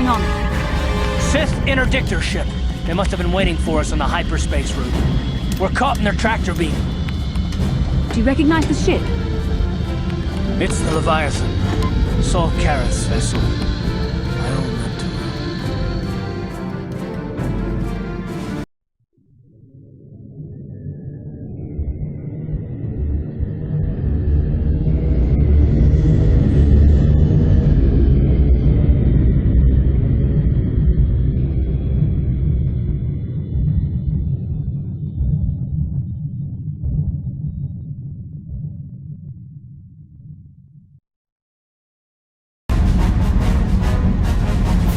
on? Sith interdictor ship. They must have been waiting for us on the hyperspace route. We're caught in their tractor beam. Do you recognize the ship? It's the Leviathan. Saul Karath's vessel. I owe that to her.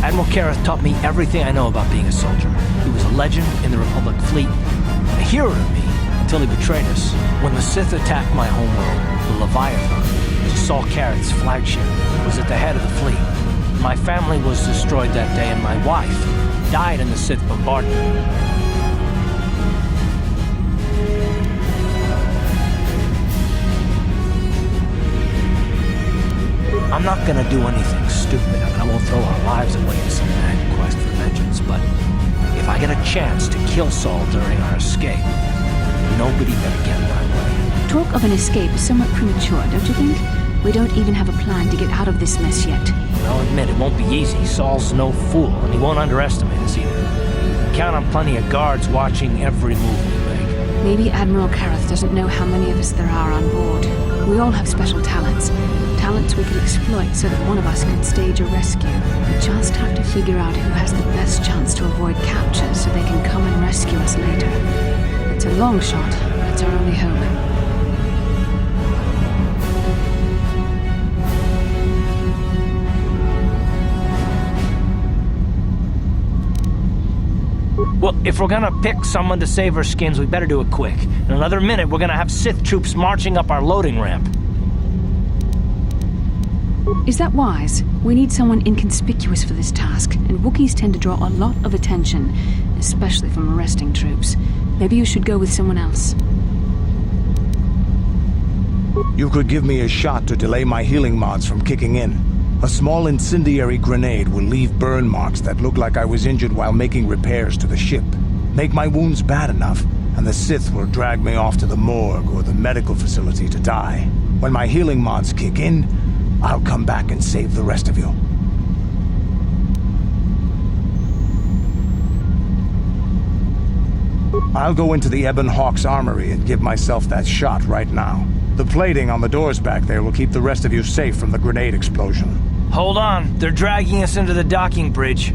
Admiral Karath taught me everything I know about being a soldier. He was a legend in the Republic fleet, a hero to me until he betrayed us. When the Sith attacked my homeworld, the Leviathan, Saul Karath's flagship, was at the head of the fleet. My family was destroyed that day and my wife died in the Sith bombardment. I'm not gonna do anything stupid. I won't throw our lives away in some mad quest for vengeance, but if I get a chance to kill Saul during our escape, nobody better get in my way. Talk of an escape is somewhat premature, don't you think? We don't even have a plan to get out of this mess yet. I'll admit it won't be easy. Saul's no fool, and he won't underestimate us either. Count on plenty of guards watching every move we make. Maybe Admiral Karath doesn't know how many of us there are on board. We all have special talents. Talents we could exploit so that one of us could stage a rescue. We just have to figure out who has the best chance to avoid capture so they can come and rescue us later. It's a long shot, but it's our only hope. Well, if we're gonna pick someone to save our skins, we better do it quick. In another minute, we're gonna have Sith troops marching up our loading ramp. Is that wise? We need someone inconspicuous for this task, and Wookiees tend to draw a lot of attention, especially from arresting troops. Maybe you should go with someone else. You could give me a shot to delay my healing mods from kicking in. A small incendiary grenade will leave burn marks that look like I was injured while making repairs to the ship. Make my wounds bad enough, and the Sith will drag me off to the morgue or the medical facility to die. When my healing mods kick in, I'll come back and save the rest of you. I'll go into the Ebon Hawk's armory and give myself that shot right now. The plating on the doors back there will keep the rest of you safe from the grenade explosion. Hold on, they're dragging us into the docking bridge.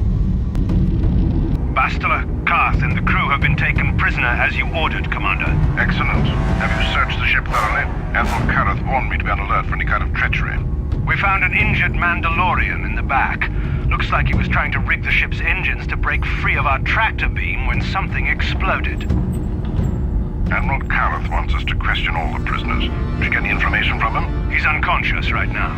Bastila, Karth, and the crew have been taken prisoner as you ordered, Commander. Excellent. Have you searched the ship thoroughly? Admiral Karath warned me to be on alert for any kind of treachery. We found an injured Mandalorian in the back. Looks like he was trying to rig the ship's engines to break free of our tractor beam when something exploded. Admiral Karath wants us to question all the prisoners. Did you get any information from him? He's unconscious right now.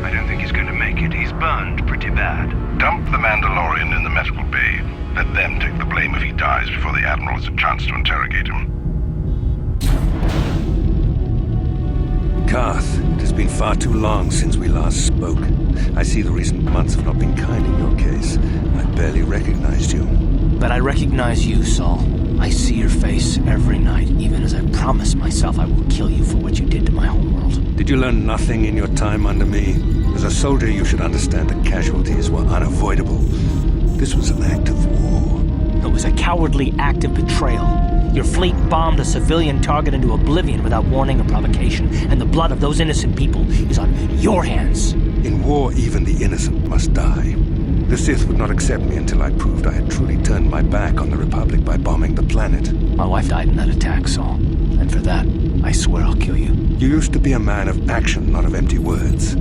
I don't think he's going to make it. He's burned pretty bad. Dump the Mandalorian in the medical bay. Let them take the blame if he dies before the Admiral has a chance to interrogate him. Karth, it has been far too long since we last spoke. I see the recent months have not been kind in your case. I barely recognized you. But I recognize you, Saul. I see your face every night, even as I promise myself I will kill you for what you did to my homeworld. Did you learn nothing in your time under me? As a soldier, you should understand that casualties were unavoidable. This was an act of war. It was a cowardly act of betrayal. Your fleet bombed a civilian target into oblivion without warning or provocation, and the blood of those innocent people is on your hands. In war, even the innocent must die. The Sith would not accept me until I proved I had truly turned my back on the Republic by bombing the planet. My wife died in that attack, Saul. And for that, I swear I'll kill you. You used to be a man of action, not of empty words.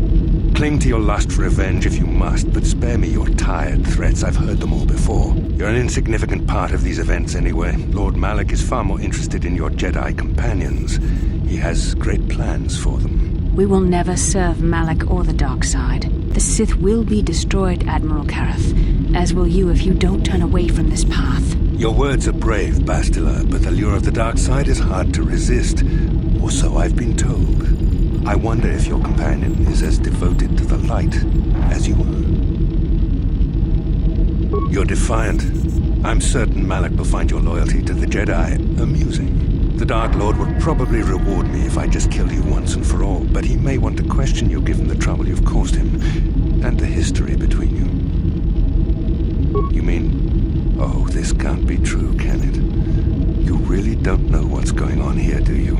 Cling to your lust for revenge if you must, but spare me your tired threats. I've heard them all before. You're an insignificant part of these events anyway. Lord Malak is far more interested in your Jedi companions. He has great plans for them. We will never serve Malak or the dark side. The Sith will be destroyed, Admiral Karath, as will you if you don't turn away from this path. Your words are brave, Bastila, but the lure of the dark side is hard to resist. Or so I've been told. I wonder if your companion is as devoted to the light as you are. You're defiant. I'm certain Malak will find your loyalty to the Jedi amusing. The Dark Lord would probably reward me if I just killed you once and for all, but he may want to question you given the trouble you've caused him, and the history between you. You mean... Oh, this can't be true, can it? You really don't know what's going on here, do you?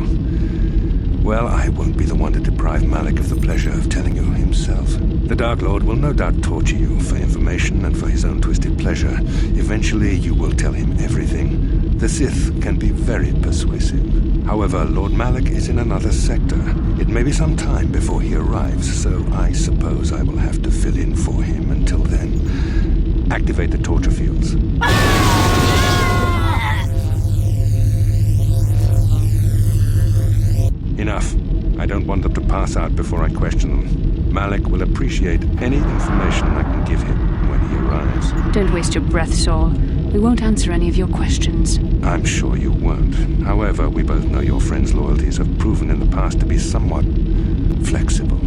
Well, I won't be the one to deprive Malak of the pleasure of telling you himself. The Dark Lord will no doubt torture you for information and for his own twisted pleasure. Eventually, you will tell him everything. The Sith can be very persuasive. However, Lord Malak is in another sector. It may be some time before he arrives, so I suppose I will have to fill in for him until then. Activate the torture fields. Enough. I don't want them to pass out before I question them. Malak will appreciate any information I can give him when he arrives. Don't waste your breath, Saul. We won't answer any of your questions. I'm sure you won't. However, we both know your friend's loyalties have proven in the past to be somewhat flexible.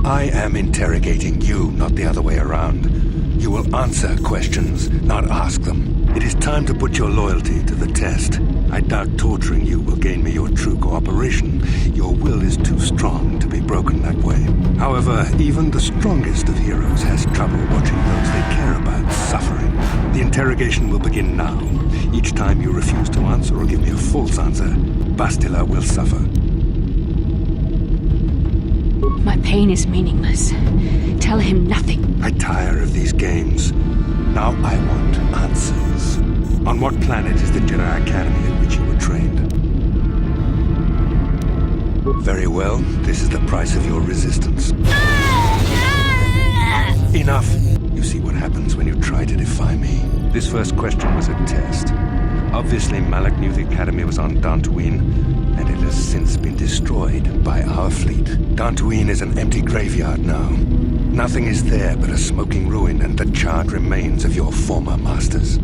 I am interrogating you, not the other way around. You will answer questions, not ask them. It is time to put your loyalty to the test. I doubt torturing you will gain me your true cooperation. Your will is too strong to be broken that way. However, even the strongest of heroes has trouble watching those they care about suffering. The interrogation will begin now. Each time you refuse to answer or give me a false answer, Bastila will suffer. My pain is meaningless. Tell him nothing. I tire of these games. Now I want answers. On what planet is the Jedi Academy at which you were trained? Very well, this is the price of your resistance. Enough! You see what happens when you try to defy me. This first question was a test. Obviously, Malak knew the Academy was on Dantooine, and it has since been destroyed by our fleet. Dantooine is an empty graveyard now. Nothing is there but a smoking ruin and the charred remains of your former masters.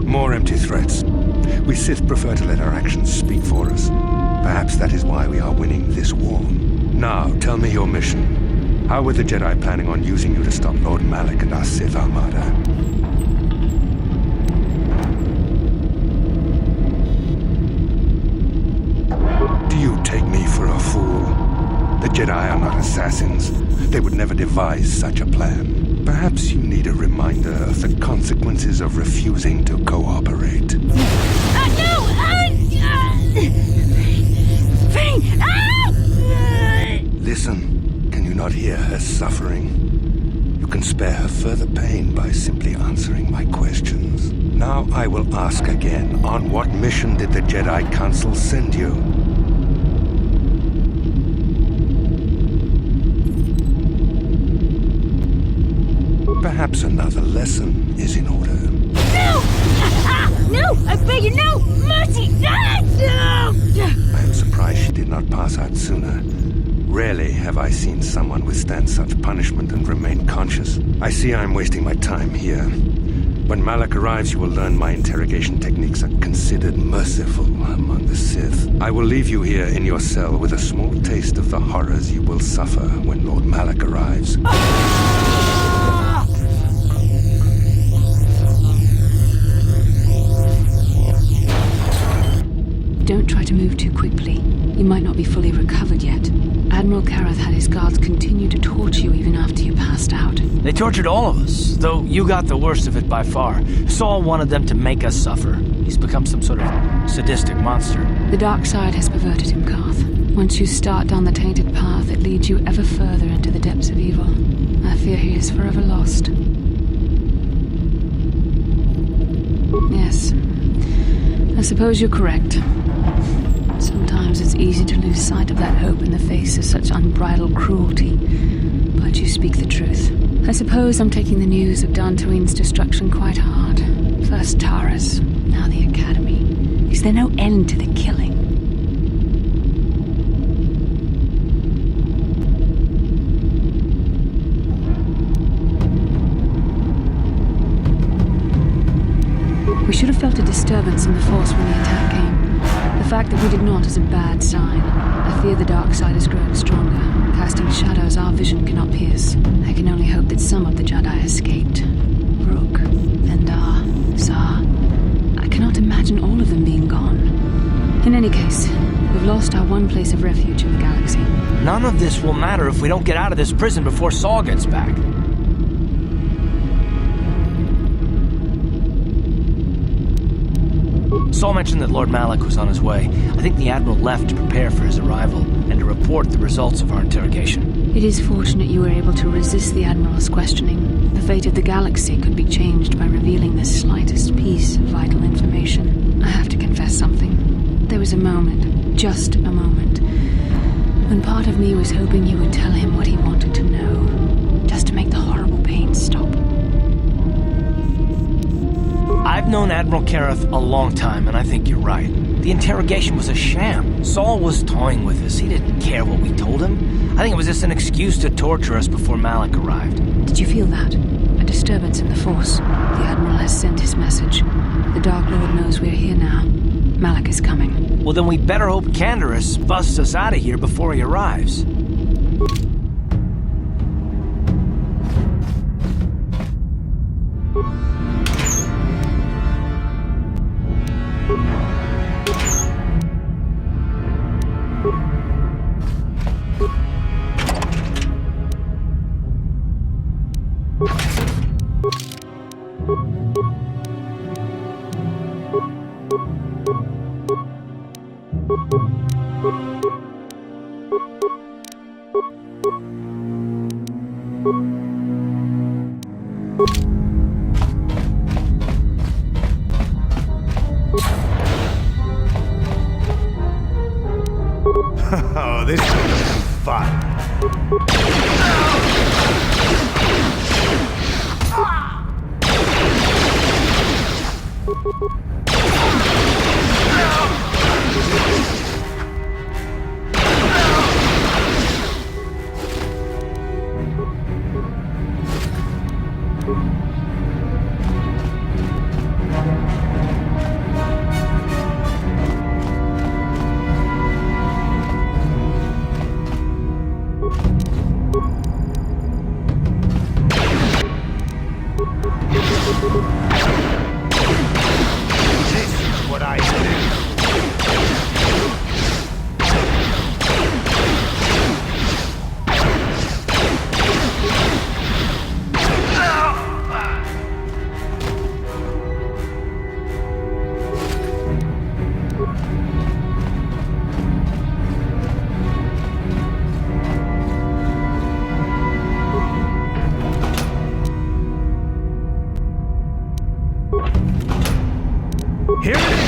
More empty threats. We Sith prefer to let our actions speak for us. Perhaps that is why we are winning this war. Now, tell me your mission. How were the Jedi planning on using you to stop Lord Malak and our Sith Armada? Do you take me for a fool? The Jedi are not assassins. They would never devise such a plan. Perhaps you need a reminder of the consequences of refusing to cooperate. No! Pain! Listen, can you not hear her suffering? You can spare her further pain by simply answering my questions. Now I will ask again, on what mission did the Jedi Council send you? Perhaps another lesson is in order. No! No! I beg you, no! Mercy! No! I am surprised she did not pass out sooner. Rarely have I seen someone withstand such punishment and remain conscious. I see I am wasting my time here. When Malak arrives, you will learn my interrogation techniques are considered merciful among the Sith. I will leave you here in your cell with a small taste of the horrors you will suffer when Lord Malak arrives. Don't try to move too quickly. You might not be fully recovered yet. Admiral Karath had his guards continue to torture you even after you passed out. They tortured all of us, though you got the worst of it by far. Saul wanted them to make us suffer. He's become some sort of sadistic monster. The dark side has perverted him, Karth. Once you start down the tainted path, it leads you ever further into the depths of evil. I fear he is forever lost. Yes. I suppose you're correct. Sometimes it's easy to lose sight of that hope in the face of such unbridled cruelty. But you speak the truth. I suppose I'm taking the news of Dantooine's destruction quite hard. First Taras, now the Academy. Is there no end to the killing? We should have felt a disturbance in the Force when the attack came. The fact that we did not is a bad sign. I fear the dark side has grown stronger, casting shadows our vision cannot pierce. I can only hope that some of the Jedi escaped. Rook, Endar, Zar. I cannot imagine all of them being gone. In any case, we've lost our one place of refuge in the galaxy. None of this will matter if we don't get out of this prison before Saul gets back. Saul mentioned that Lord Malak was on his way. I think the Admiral left to prepare for his arrival and to report the results of our interrogation. It is fortunate you were able to resist the Admiral's questioning. The fate of the galaxy could be changed by revealing the slightest piece of vital information. I have to confess something. There was a moment, just a moment, when part of me was hoping you would tell him what he wanted to know, just to make the horrible pain stop. I've known Admiral Kareth a long time, and I think you're right. The interrogation was a sham. Saul was toying with us. He didn't care what we told him. I think it was just an excuse to torture us before Malak arrived. Did you feel that? A disturbance in the Force. The Admiral has sent his message. The Dark Lord knows we're here now. Malak is coming. Well, then we better hope Canderous busts us out of here before he arrives. Oh, this is gonna be fun. This is what I Here it is!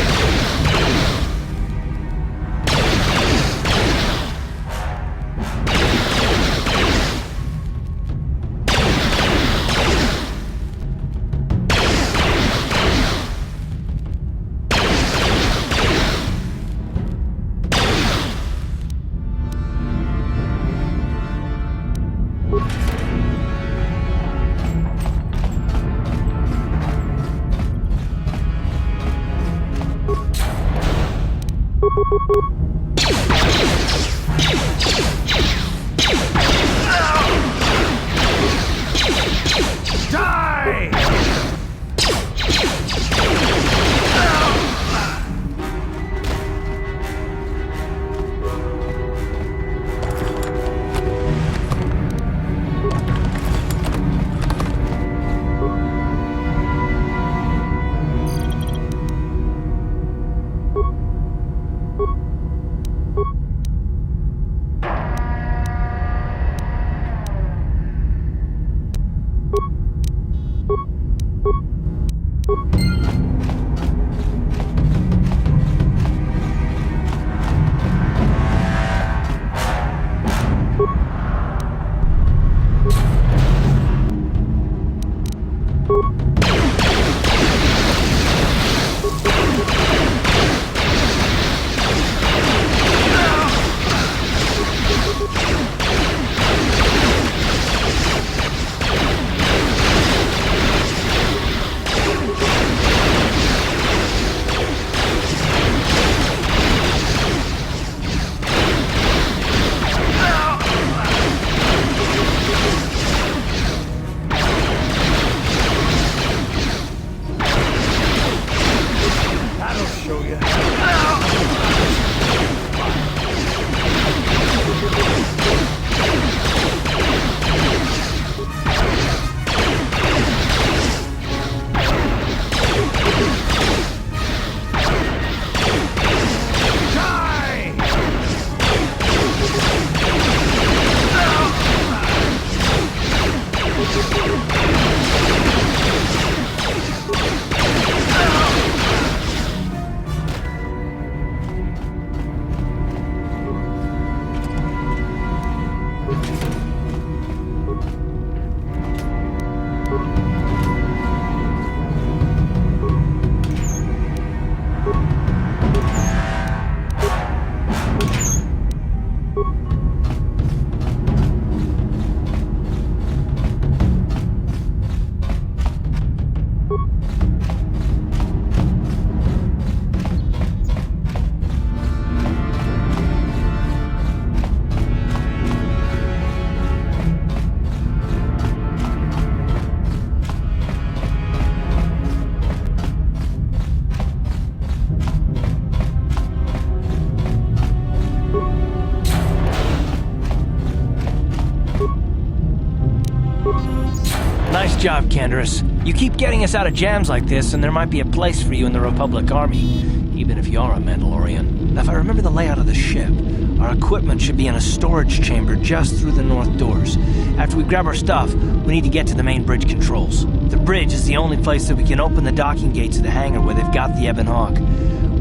Canderous. You keep getting us out of jams like this, and there might be a place for you in the Republic Army, even if you are a Mandalorian. Now, if I remember the layout of the ship, our equipment should be in a storage chamber just through the north doors. After we grab our stuff, we need to get to the main bridge controls. The bridge is the only place that we can open the docking gates of the hangar where they've got the Ebon Hawk.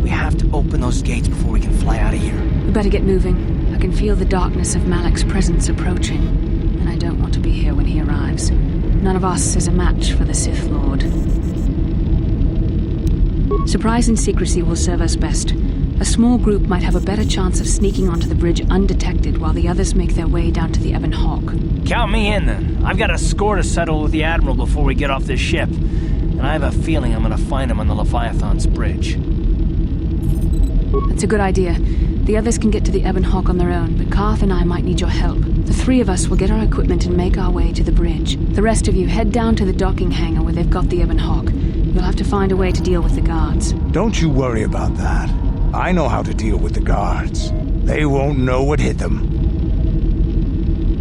We have to open those gates before we can fly out of here. We better get moving. I can feel the darkness of Malak's presence approaching, and I don't want to be here when he arrives. None of us is a match for the Sith Lord. Surprise and secrecy will serve us best. A small group might have a better chance of sneaking onto the bridge undetected while the others make their way down to the Ebon Hawk. Count me in, then. I've got a score to settle with the Admiral before we get off this ship. And I have a feeling I'm gonna find him on the Leviathan's bridge. That's a good idea. The others can get to the Ebon Hawk on their own, but Karth and I might need your help. The three of us will get our equipment and make our way to the bridge. The rest of you head down to the docking hangar where they've got the Ebon Hawk. You'll have to find a way to deal with the guards. Don't you worry about that. I know how to deal with the guards. They won't know what hit them.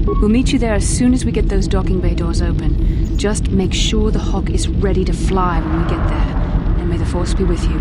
We'll meet you there as soon as we get those docking bay doors open. Just make sure the Hawk is ready to fly when we get there. And may the Force be with you.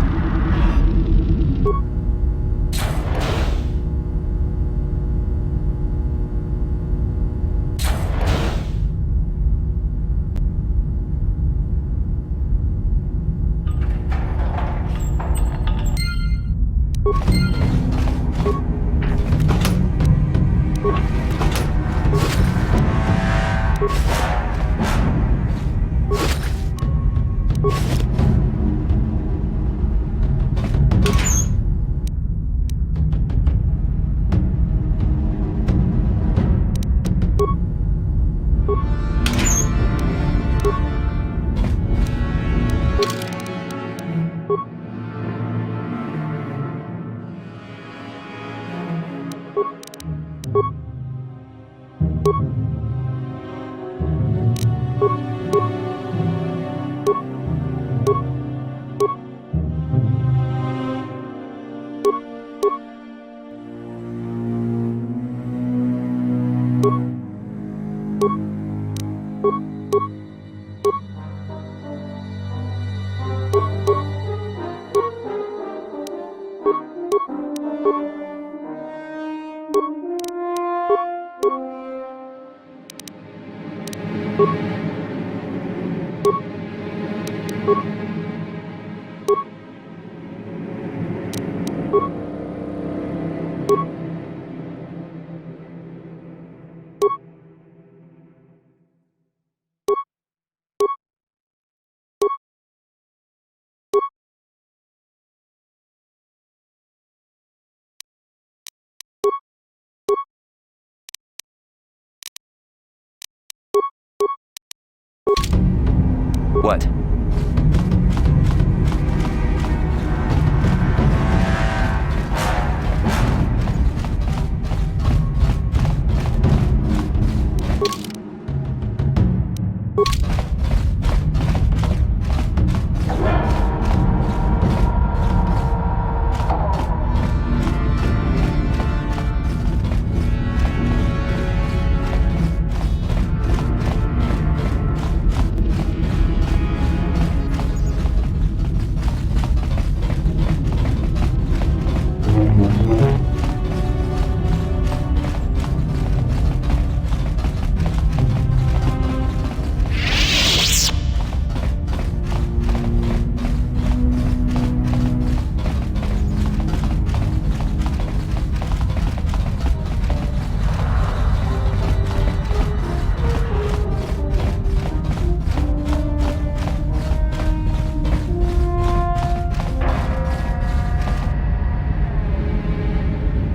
What?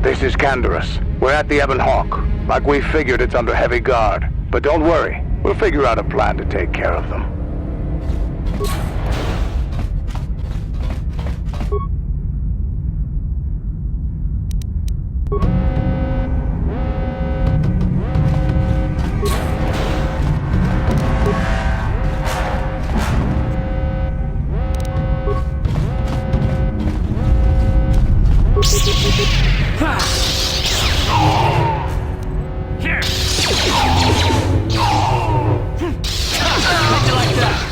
This is Canderous. We're at the Ebon Hawk. Like we figured, it's under heavy guard. But don't worry, we'll figure out a plan to take care of them. Here! How'd you like that?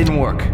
Didn't work.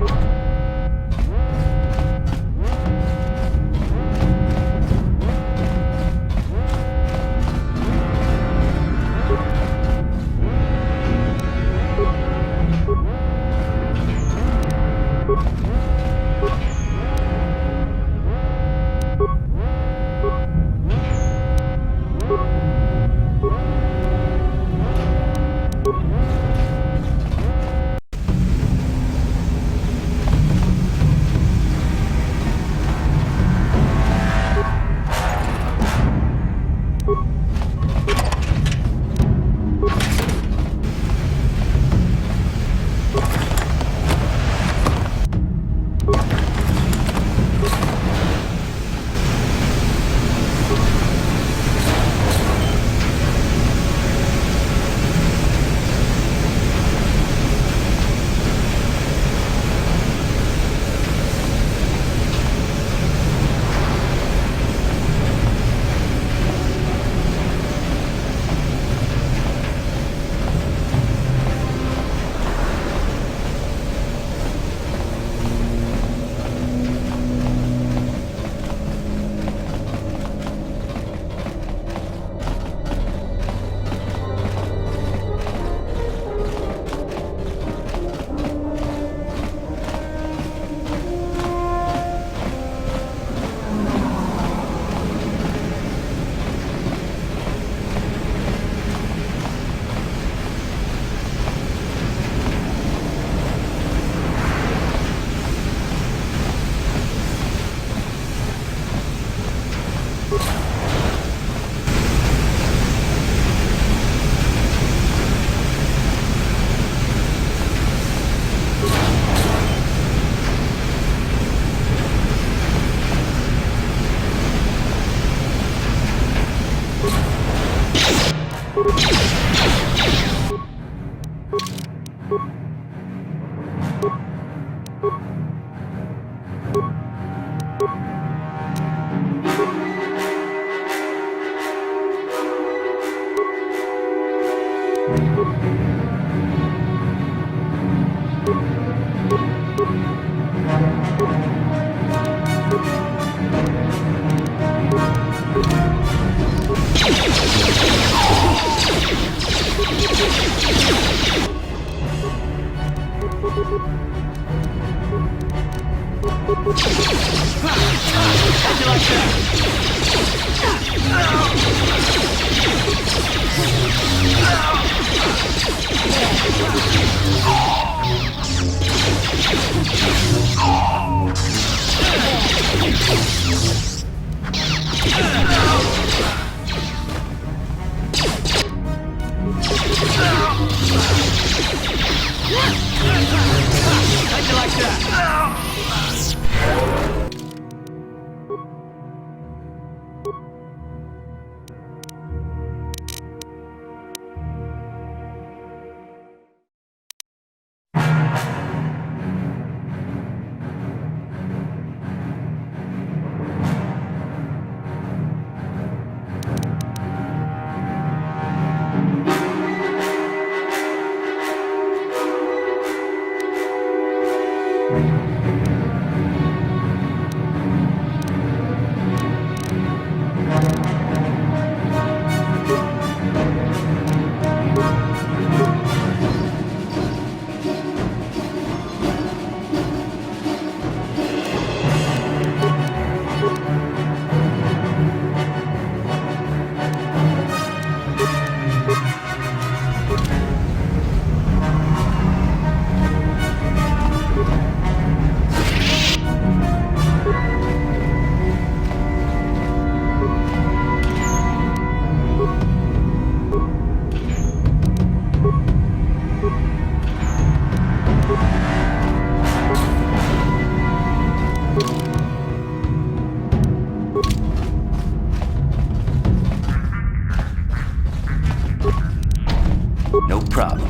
No problem.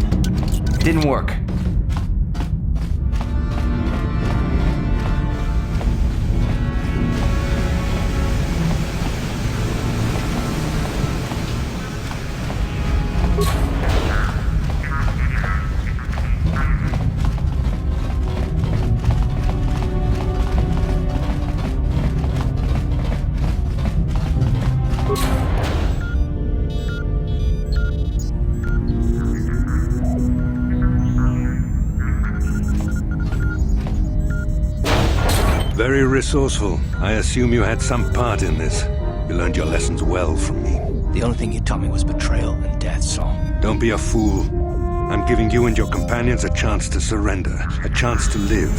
Didn't work. Very resourceful. I assume you had some part in this. You learned your lessons well from me. The only thing you taught me was betrayal and death, so... Don't be a fool. I'm giving you and your companions a chance to surrender, a chance to live.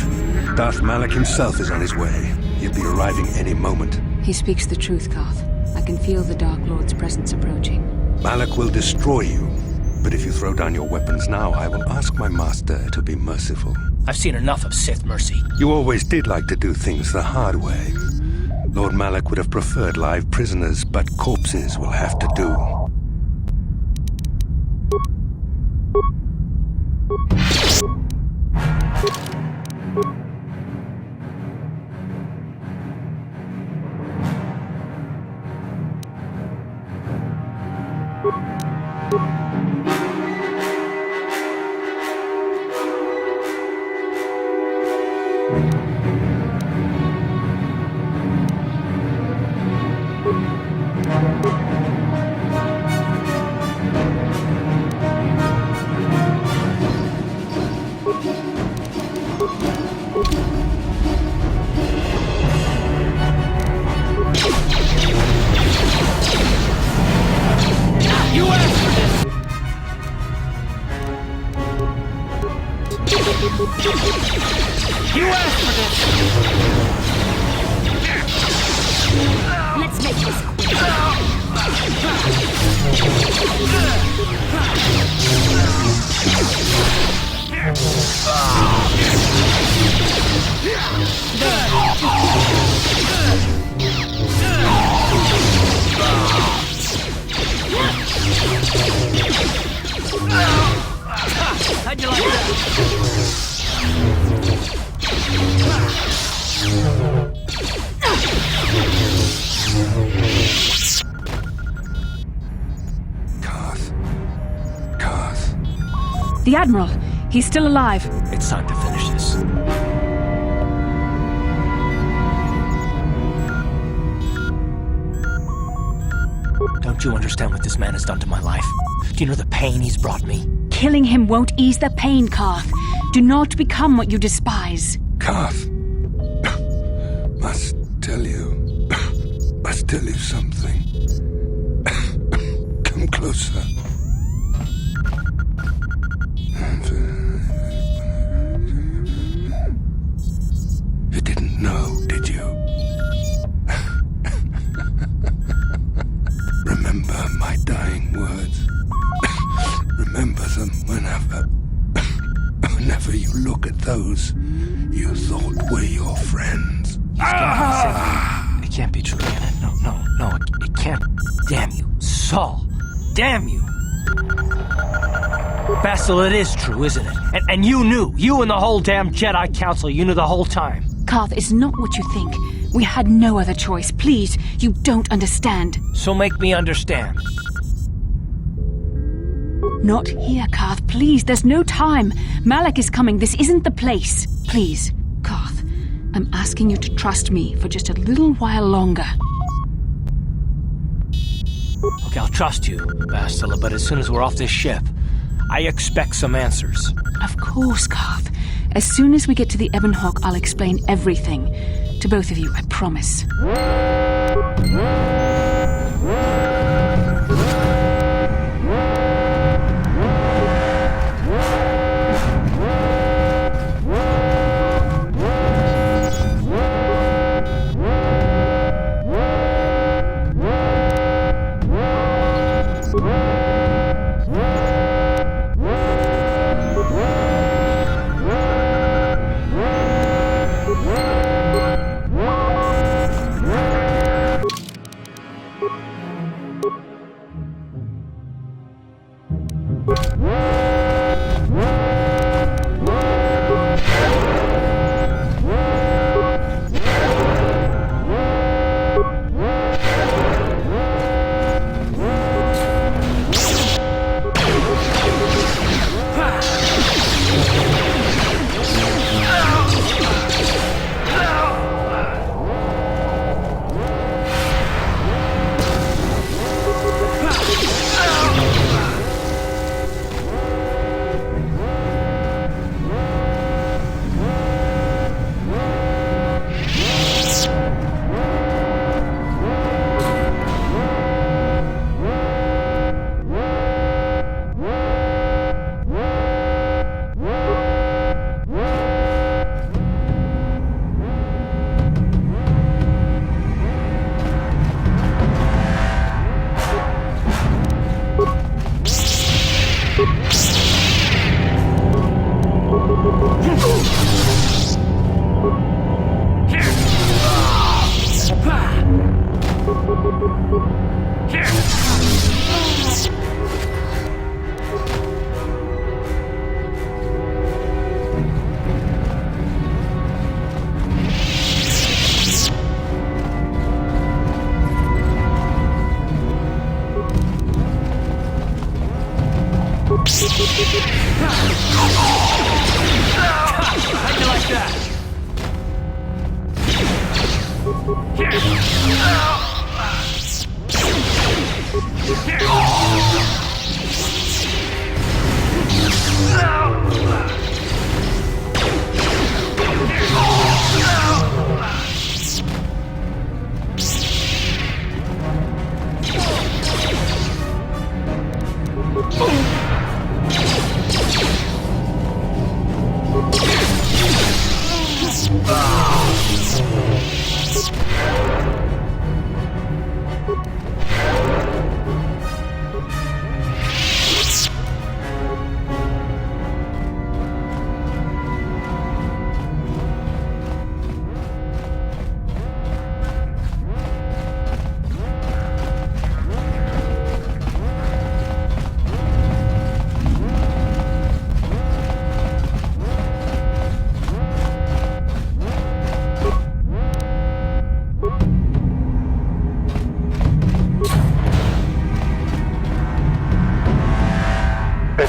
Darth Malak himself is on his way. He'll be arriving any moment. He speaks the truth, Koth. I can feel the Dark Lord's presence approaching. Malak will destroy you. But if you throw down your weapons now, I will ask my master to be merciful. I've seen enough of Sith mercy. You always did like to do things the hard way. Lord Malak would have preferred live prisoners, but corpses will have to do. The Admiral, he's still alive. It's time to finish this. Don't you understand what this man has done to my life? Do you know the pain he's brought me? Killing him won't ease the pain, Karth. Do not become what you despise. Karth, must tell you something. Come closer. You didn't know, did you? Remember my dying words. Remember them whenever you look at those you thought were your friends. It can't be true, can it? No, it can't. Damn you, Saul. Damn you. Bastille, it is true, isn't it? And you knew. You and the whole damn Jedi Council, you knew the whole time. Karth, it's not what you think. We had no other choice. Please, you don't understand. So make me understand. Not here, Karth. Please, there's no time. Malak is coming. This isn't the place. Please, Karth, I'm asking you to trust me for just a little while longer. Okay, I'll trust you, Bastille, but as soon as we're off this ship, I expect some answers. Of course, Karth. As soon as we get to the Ebon Hawk, I'll explain everything. To both of you, I promise. How'd you like that?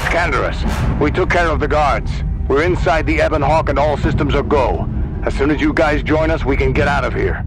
Canderous, we took care of the guards. We're inside the Ebon Hawk and all systems are go. As soon as you guys join us, we can get out of here.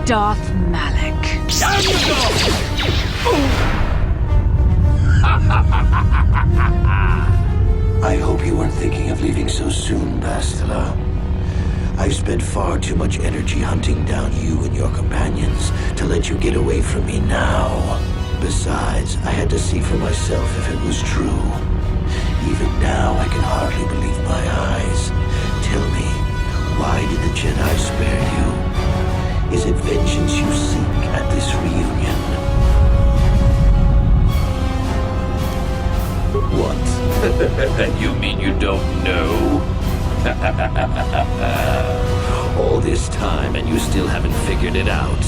Darth Malak. I hope you weren't thinking of leaving so soon, Bastila. I've spent far too much energy hunting down you and your companions to let you get away from me now. Besides, I had to see for myself if it was true. Even now, I can hardly believe my eyes. Tell me, why did the Jedi spare you? Is it vengeance you seek at this reunion? What? You mean you don't know? All this time and you still haven't figured it out.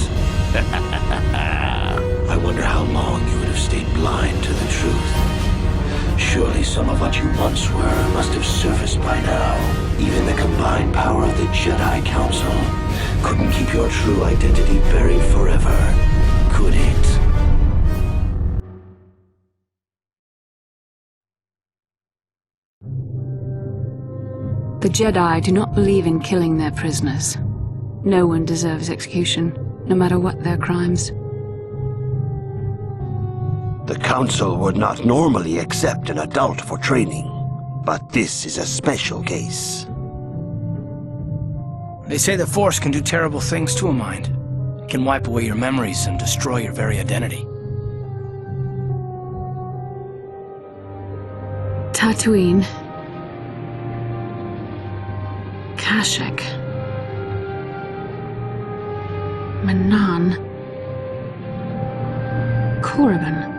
I wonder how long you would have stayed blind to the truth. Surely some of what you once were must have surfaced by now. Even the combined power of the Jedi Council couldn't keep your true identity buried forever, could it? The Jedi do not believe in killing their prisoners. No one deserves execution, no matter what their crimes. The Council would not normally accept an adult for training, but this is a special case. They say the Force can do terrible things to a mind. It can wipe away your memories and destroy your very identity. Tatooine. Kashyyyk. Manaan. Korriban.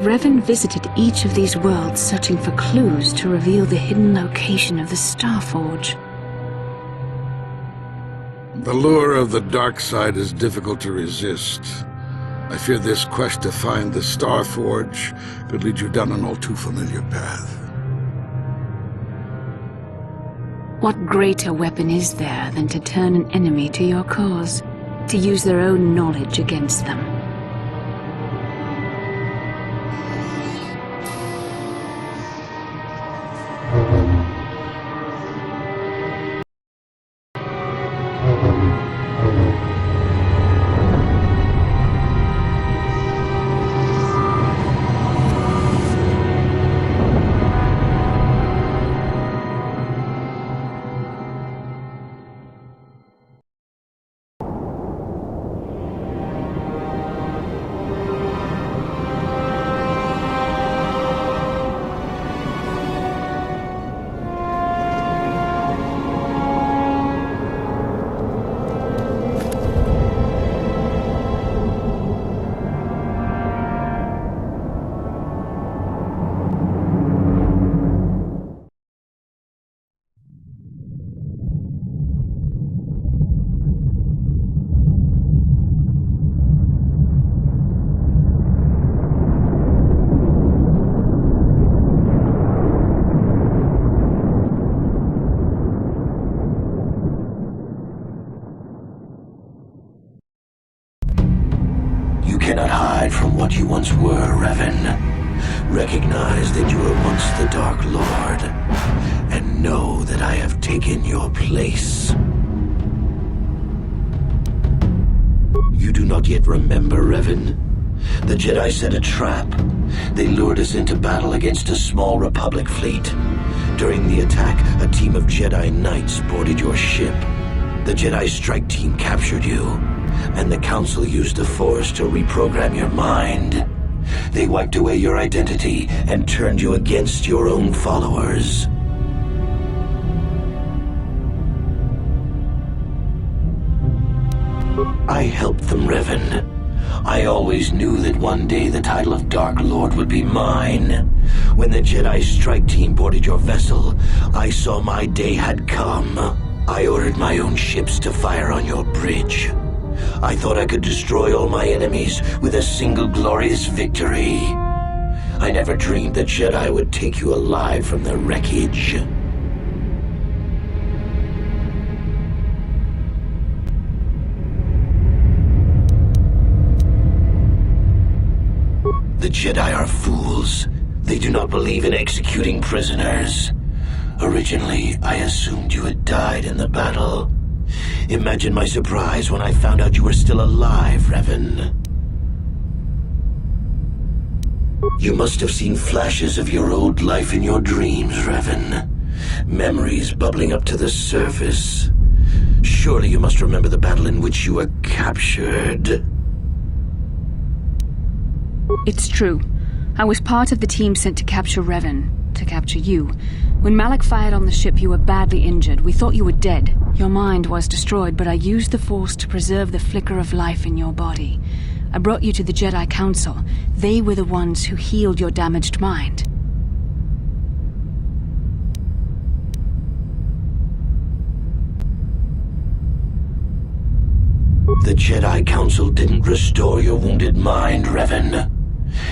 Revan visited each of these worlds searching for clues to reveal the hidden location of the Starforge. The lure of the dark side is difficult to resist. I fear this quest to find the Starforge could lead you down an all too familiar path. What greater weapon is there than to turn an enemy to your cause, to use their own knowledge against them? Cannot hide from what you once were, Revan. Recognize that you were once the Dark Lord, and know that I have taken your place. You do not yet remember, Revan? The Jedi set a trap. They lured us into battle against a small Republic fleet. During the attack, a team of Jedi Knights boarded your ship. The Jedi strike team captured you, and the Council used the Force to reprogram your mind. They wiped away your identity and turned you against your own followers. I helped them, Revan. I always knew that one day the title of Dark Lord would be mine. When the Jedi strike team boarded your vessel, I saw my day had come. I ordered my own ships to fire on your bridge. I thought I could destroy all my enemies with a single glorious victory. I never dreamed the Jedi would take you alive from the wreckage. The Jedi are fools. They do not believe in executing prisoners. Originally, I assumed you had died in the battle. Imagine my surprise when I found out you were still alive, Revan. You must have seen flashes of your old life in your dreams, Revan. Memories bubbling up to the surface. Surely you must remember the battle in which you were captured. It's true. I was part of the team sent to capture Revan, to capture you. When Malak fired on the ship, you were badly injured. We thought you were dead. Your mind was destroyed, but I used the Force to preserve the flicker of life in your body. I brought you to the Jedi Council. They were the ones who healed your damaged mind. The Jedi Council didn't restore your wounded mind, Revan.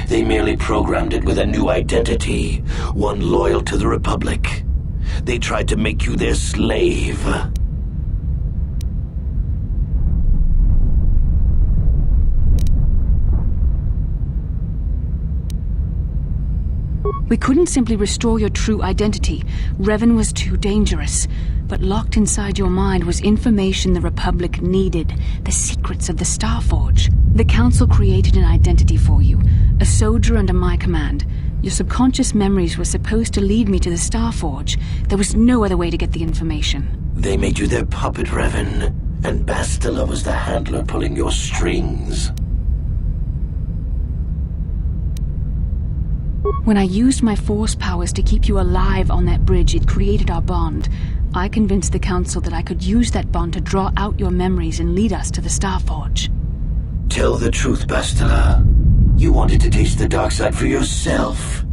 They merely programmed it with a new identity, one loyal to the Republic. They tried to make you their slave. We couldn't simply restore your true identity. Revan was too dangerous. But locked inside your mind was information the Republic needed, the secrets of the Starforge. The Council created an identity for you, a soldier under my command. Your subconscious memories were supposed to lead me to the Starforge. There was no other way to get the information. They made you their puppet, Revan, and Bastila was the handler pulling your strings. When I used my force powers to keep you alive on that bridge, it created our bond. I convinced the Council that I could use that bond to draw out your memories and lead us to the Starforge. Tell the truth, Bastila. You wanted to taste the dark side for yourself.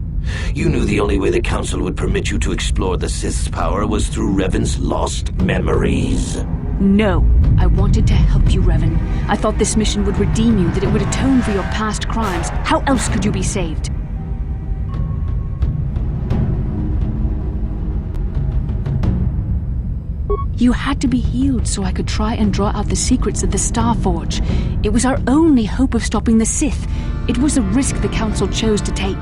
You knew the only way the Council would permit you to explore the Sith's power was through Revan's lost memories. No. I wanted to help you, Revan. I thought this mission would redeem you, that it would atone for your past crimes. How else could you be saved? You had to be healed so I could try and draw out the secrets of the Starforge. It was our only hope of stopping the Sith. It was a risk the Council chose to take.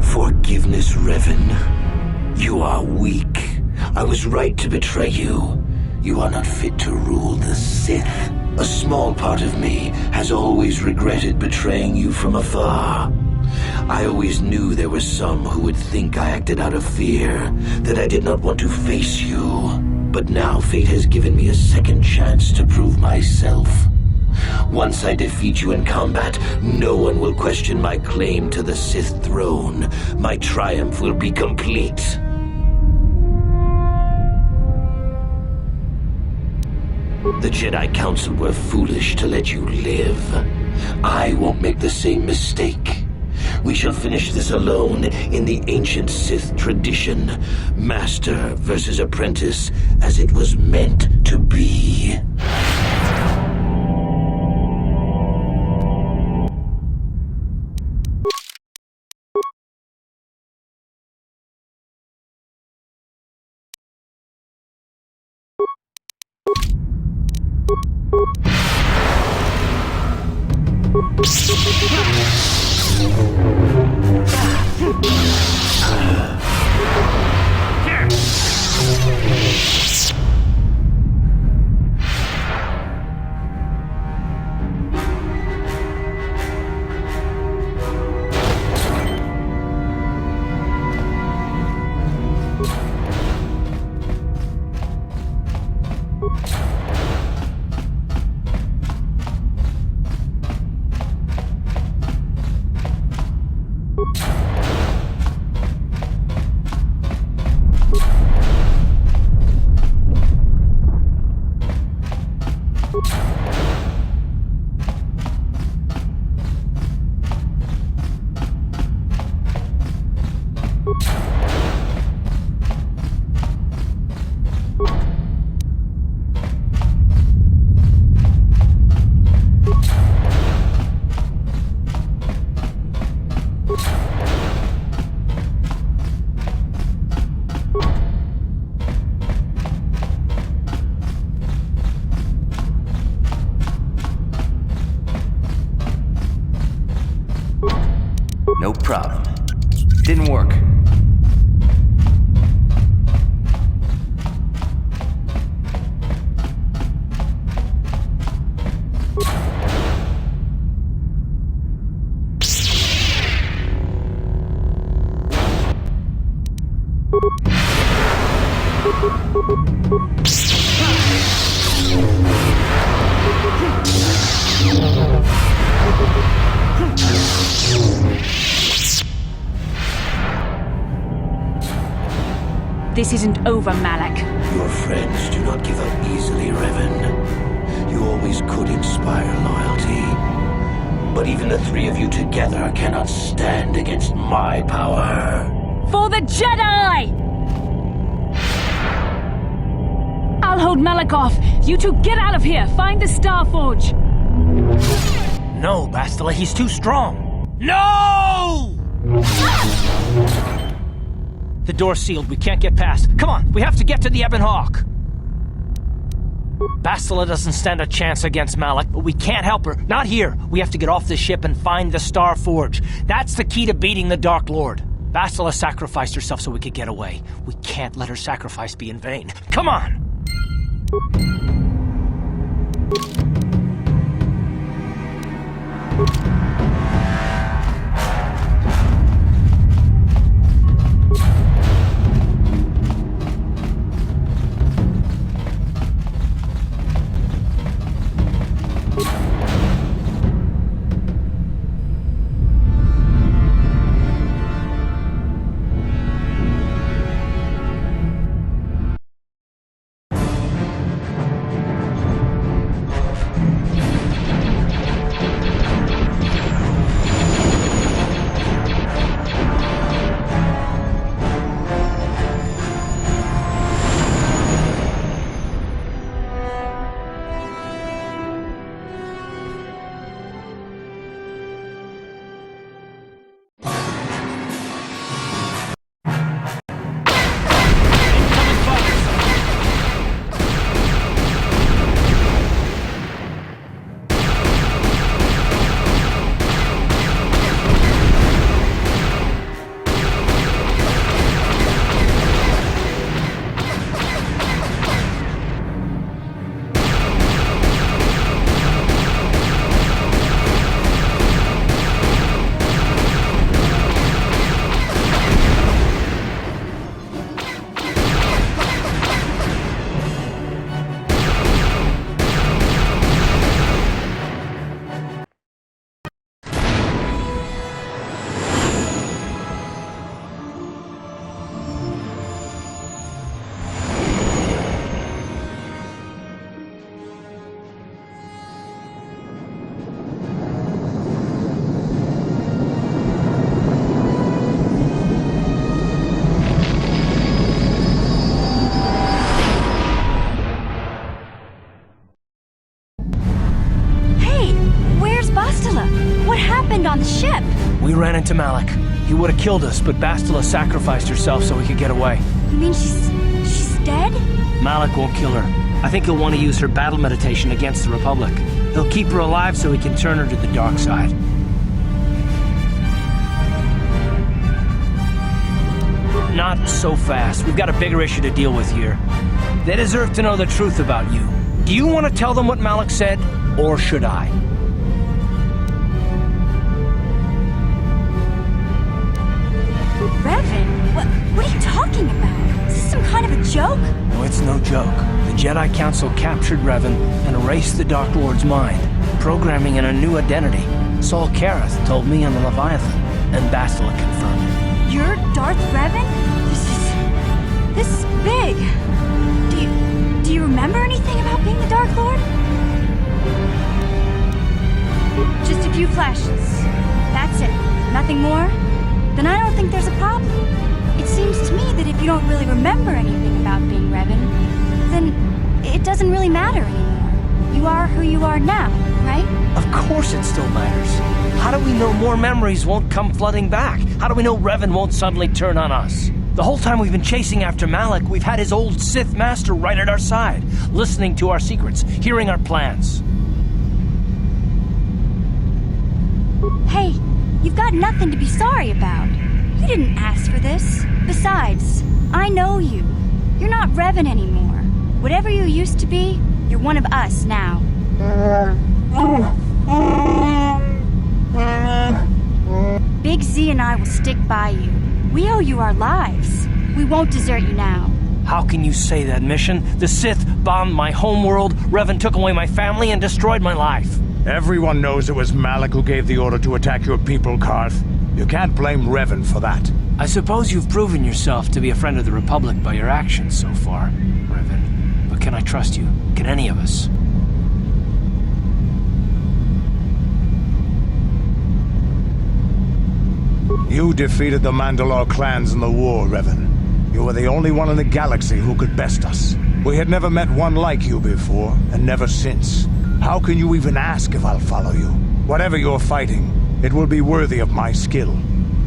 Forgiveness, Revan. You are weak. I was right to betray you. You are not fit to rule the Sith. A small part of me has always regretted betraying you from afar. I always knew there were some who would think I acted out of fear, that I did not want to face you. But now fate has given me a second chance to prove myself. Once I defeat you in combat, no one will question my claim to the Sith throne. My triumph will be complete. The Jedi Council were foolish to let you live. I won't make the same mistake. We shall finish this alone in the ancient Sith tradition. Master versus apprentice, as it was meant to be. No problem. Didn't work. This isn't over, Malak. Your friends do not give up easily, Revan. You always could inspire loyalty. But even the three of you together cannot stand against my power. For the Jedi! I'll hold Malak off. You two get out of here. Find the Starforge. No, Bastila, he's too strong. No! The door's sealed. We can't get past. Come on, we have to get to the Ebon Hawk. Bastila doesn't stand a chance against Malik, but we can't help her. Not here. We have to get off the ship and find the Star Forge. That's the key to beating the Dark Lord. Bastila sacrificed herself so we could get away. We can't let her sacrifice be in vain. Come on! On the ship. We ran into Malik. He would have killed us, but Bastila sacrificed herself so we could get away. You mean she's dead? Malik won't kill her. I think he'll want to use her battle meditation against the Republic. He'll keep her alive so he can turn her to the dark side. Not so fast. We've got a bigger issue to deal with here. They deserve to know the truth about you. Do you want to tell them what Malik said, or should I? Revan? What are you talking about? Is this some kind of a joke? No, it's no joke. The Jedi Council captured Revan and erased the Dark Lord's mind, programming in a new identity. Saul Kareth told me on the Leviathan, and Bastila confirmed it. You're Darth Revan? This is big. Do you remember anything about being the Dark Lord? Just a few flashes. That's it. Nothing more? Then I don't think there's a problem. It seems to me that if you don't really remember anything about being Revan, then it doesn't really matter anymore. You are who you are now, right? Of course it still matters. How do we know more memories won't come flooding back? How do we know Revan won't suddenly turn on us? The whole time we've been chasing after Malik, we've had his old Sith master right at our side, listening to our secrets, hearing our plans. Hey, you've got nothing to be sorry about. You didn't ask for this. Besides, I know you. You're not Revan anymore. Whatever you used to be, you're one of us now. Big Z and I will stick by you. We owe you our lives. We won't desert you now. How can you say that, Mission? The Sith bombed my homeworld, Revan took away my family, and destroyed my life. Everyone knows it was Malik who gave the order to attack your people, Karth. You can't blame Revan for that. I suppose you've proven yourself to be a friend of the Republic by your actions so far, Revan. But can I trust you? Can any of us? You defeated the Mandalore clans in the war, Revan. You were the only one in the galaxy who could best us. We had never met one like you before, and never since. How can you even ask if I'll follow you? Whatever you're fighting, it will be worthy of my skill.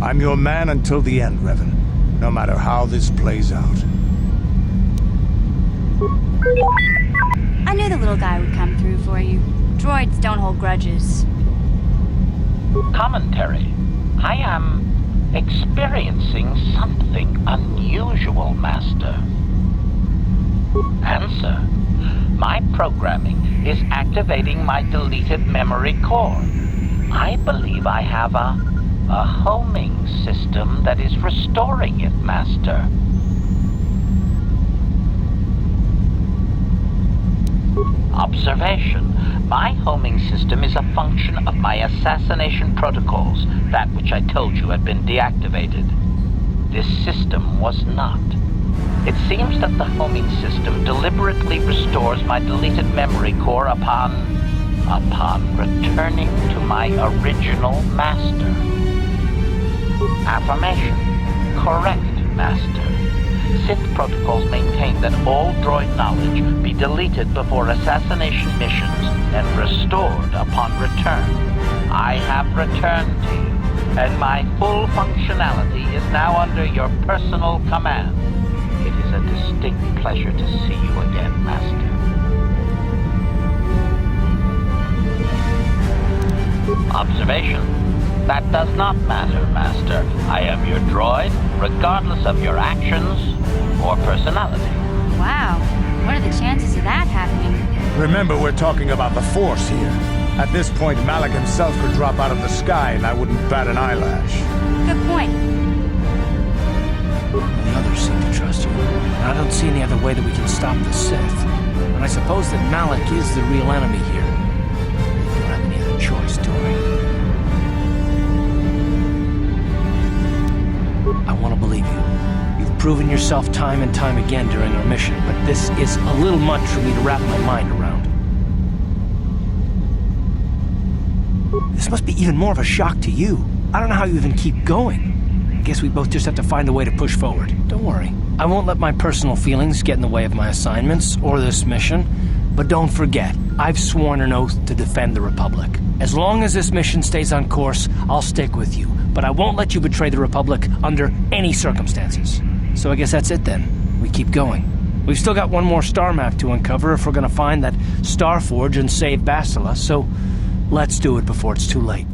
I'm your man until the end, Revan. No matter how this plays out. I knew knew the little guy would come through for you. Droids don't hold grudges. Commentary. I am experiencing something unusual, Master. Answer. My programming is activating my deleted memory core. I believe I have a homing system that is restoring it, Master. Observation. My homing system is a function of my assassination protocols, that which I told you had been deactivated. This system was not. It seems that the homing system deliberately restores my deleted memory core upon returning to my original master. Affirmation. Correct, Master. Sith protocols maintain that all droid knowledge be deleted before assassination missions and restored upon return. I have returned to you, and my full functionality is now under your personal command. It is a distinct pleasure to see you again, Master. Observation. That does not matter, Master. I am your droid, regardless of your actions or personality. Wow. What are the chances of that happening? Remember, we're talking about the Force here. At this point, Malak himself could drop out of the sky and I wouldn't bat an eyelash. Good point. The others seem to trust you. And I don't see any other way that we can stop the Sith. But I suppose that Malak is the real enemy here. We don't have any other choice, do we? I want to believe you. You've proven yourself time and time again during our mission, but this is a little much for me to wrap my mind around. This must be even more of a shock to you. I don't know how you even keep going. I guess we both just have to find a way to push forward. Don't worry. I won't let my personal feelings get in the way of my assignments or this mission. But don't forget, I've sworn an oath to defend the Republic. As long as this mission stays on course, I'll stick with you. But I won't let you betray the Republic under any circumstances. So I guess that's it then. We keep going. We've still got one more star map to uncover if we're gonna find that Star Forge and save Bastila, so let's do it before it's too late.